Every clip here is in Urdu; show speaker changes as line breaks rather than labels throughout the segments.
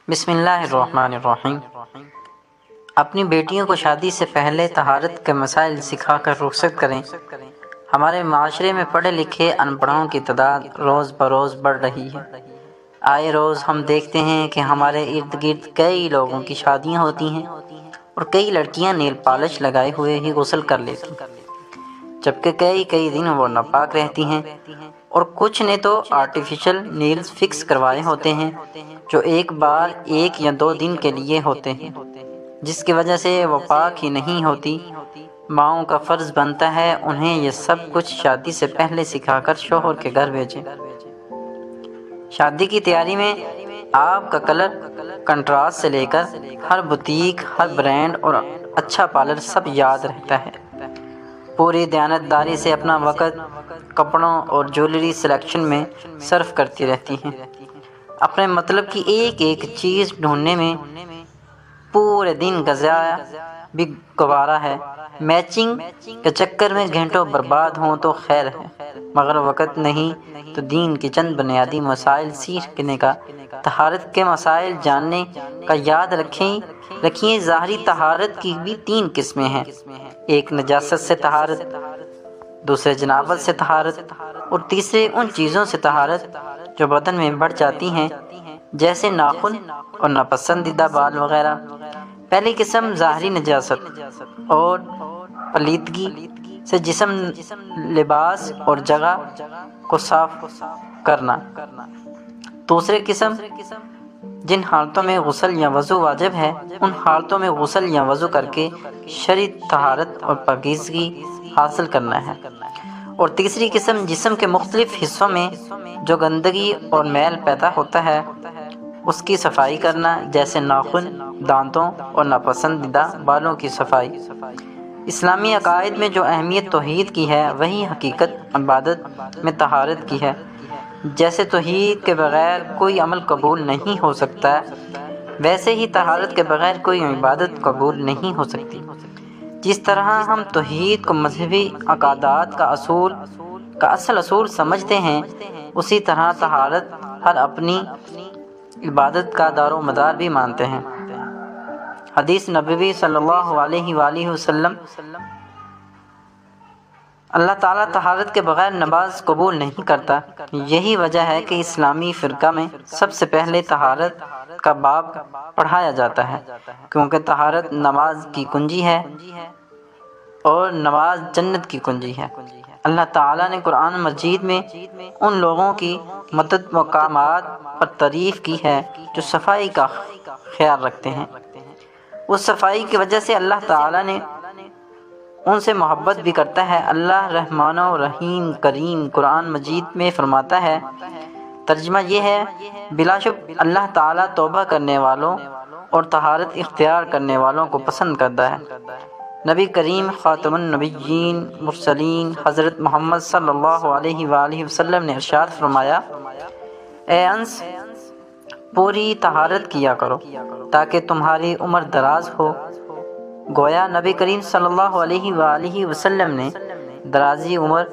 بسم اللہ الرحمن الرحیم۔ اپنی بیٹیوں کو شادی سے پہلے طہارت کے مسائل سکھا کر رخصت کریں۔ ہمارے معاشرے میں پڑھے لکھے ان پڑھوں کی تعداد روز بروز بڑھ رہی ہے۔ آئے روز ہم دیکھتے ہیں کہ ہمارے ارد گرد کئی لوگوں کی شادیاں ہوتی ہیں اور کئی لڑکیاں نیل پالش لگائے ہوئے ہی غسل کر لیتی، جبکہ کئی دن وہ ناپاک رہتی ہیں، اور کچھ نے تو آرٹیفیشل نیلز فکس کروائے ہوتے ہیں جو ایک بار 1 یا 2 دن کے لیے ہوتے ہیں، جس کی وجہ سے وہ پاک ہی نہیں ہوتی۔ ماؤں کا فرض بنتا ہے انہیں یہ سب کچھ شادی سے پہلے سکھا کر شوہر کے گھر بھیجیں۔ شادی کی تیاری میں آپ کا کلر کنٹراسٹ سے لے کر ہر بوتیک، ہر برانڈ اور اچھا پارلر سب یاد رہتا ہے۔ پوری دیانتداری سے اپنا وقت کپڑوں اور جویلری سلیکشن میں صرف کرتی رہتی ہیں۔ اپنے مطلب کی ایک چیز ڈھونڈنے میں پورے دن کا ضیاع بھی گوارا ہے۔ میچنگ کے چکر میں گھنٹوں برباد ہوں تو خیر ہے، مگر وقت نہیں تو دین کی چند بنیادی مسائل سیکھنے کا، طہارت کے مسائل جاننے کا یاد رکھیں۔ ظاہری طہارت کی بھی 3 قسمیں ہیں، ایک نجاست سے طہارت، دوسرے جنابت سے طہارت، اور تیسرے ان چیزوں سے طہارت جو بدن میں بڑھ جاتی ہیں، جیسے ناخن اور ناپسندیدہ بال وغیرہ۔ پہلی قسم ظاہری نجاست اور پلیدگی سے جسم، لباس اور جگہ کو صاف کرنا۔ دوسری قسم جن حالتوں میں غسل یا وضو واجب ہے، ان حالتوں میں غسل یا وضو کر کے شرعی طہارت اور پاکیزگی حاصل کرنا ہے۔ اور تیسری قسم جسم کے مختلف حصوں میں جو گندگی اور میل پیدا ہوتا ہے اس کی صفائی کرنا، جیسے ناخن، دانتوں اور ناپسندیدہ بالوں کی صفائی۔ اسلامی عقائد میں جو اہمیت توحید کی ہے وہی حقیقت عبادت میں طہارت کی ہے۔ جیسے توحید کے بغیر کوئی عمل قبول نہیں ہو سکتا، ویسے ہی طہارت کے بغیر کوئی عبادت قبول نہیں ہو سکتی۔ جس طرح ہم توحید کو مذہبی عقائد کا اصل اصول سمجھتے ہیں، اسی طرح طہارت ہر اپنی عبادت کا دار و مدار بھی مانتے ہیں۔ حدیث نبوی صلی اللہ علیہ وآلہ وسلم: اللہ تعالیٰ طہارت کے بغیر نماز قبول نہیں کرتا۔ یہی وجہ ہے کہ اسلامی فرقہ میں سب سے پہلے طہارت کا باب پڑھایا جاتا ہے، کیونکہ طہارت نماز کی کنجی ہے اور نماز جنت کی کنجی ہے۔ اللہ تعالیٰ نے قرآن مجید میں ان لوگوں کی متعدد مقامات پر تعریف کی ہے جو صفائی کا خیال رکھتے ہیں۔ اس صفائی کی وجہ سے اللہ تعالیٰ نے ان سے محبت بھی کرتا ہے۔ اللہ رحمان و رحیم کریم قرآن مجید میں فرماتا ہے، ترجمہ یہ ہے: بلا شک اللہ تعالیٰ توبہ کرنے والوں اور طہارت اختیار کرنے والوں کو پسند کرتا ہے۔ نبی کریم خاتم النبیین مرسلین حضرت محمد صلی اللہ علیہ وآلہ وسلم نے ارشاد فرمایا، اے انس، پوری طہارت کیا کرو تاکہ تمہاری عمر دراز ہو۔ گویا نبی کریم صلی اللہ علیہ وآلہ وسلم نے درازی عمر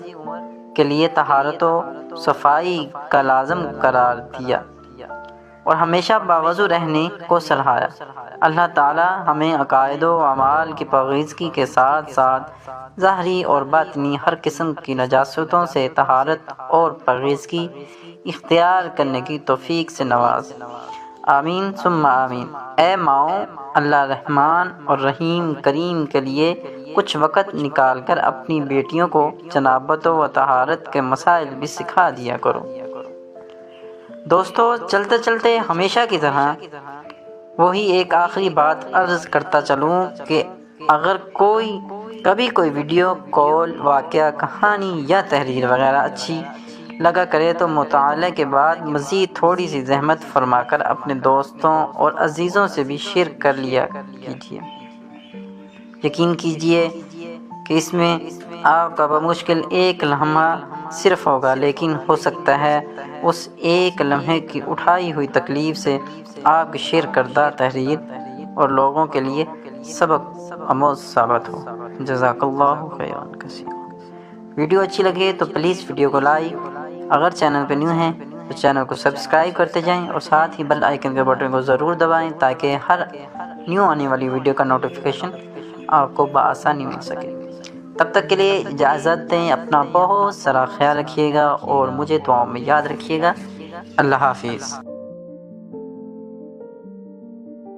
کے لیے طہارت و صفائی کا لازم قرار دیا اور ہمیشہ باوضو رہنے کو سراہا۔ اللہ تعالی ہمیں عقائد و اعمال کی پاکیزگی کے ساتھ ساتھ ظاہری اور باطنی ہر قسم کی نجاستوں سے طہارت اور پاکیزگی اختیار کرنے کی توفیق سے نواز۔ آمین ثم آمین۔ اے ماؤں، اللہ رحمان اور رحیم کریم کے لیے کچھ وقت نکال کر اپنی بیٹیوں کو جنابت و طہارت کے مسائل بھی سکھا دیا کرو۔ دوستو، چلتے چلتے ہمیشہ کی طرح وہی ایک آخری بات عرض کرتا چلوں کہ اگر کبھی کوئی ویڈیو، کال، واقعہ، کہانی یا تحریر وغیرہ اچھی لگا کرے تو مطالعے کے بعد مزید تھوڑی سی زحمت فرما کر اپنے دوستوں اور عزیزوں سے بھی شیئر کر لیا کیجیے۔ یقین کیجیے کہ اس میں آپ کا بمشکل ایک لمحہ صرف ہوگا، لیکن ہو سکتا ہے اس ایک لمحے کی اٹھائی ہوئی تکلیف سے آپ کی شیئر کردہ تحریر اور لوگوں کے لیے سبق آموز ثابت ہو۔ جزاک اللہ خیرا کثیرا۔ ویڈیو اچھی لگے تو پلیز ویڈیو کو لائک، اگر چینل پہ نیو ہیں تو چینل کو سبسکرائب کرتے جائیں اور ساتھ ہی بیل آئیکن کے بٹن کو ضرور دبائیں تاکہ ہر نیو آنے والی ویڈیو کا نوٹیفیکیشن آپ کو بآسانی مل سکے۔ تب تک کے لیے اجازت دیں، اپنا بہت سارا خیال رکھیے گا اور مجھے دعاؤں میں یاد رکھیے گا۔ اللہ حافظ۔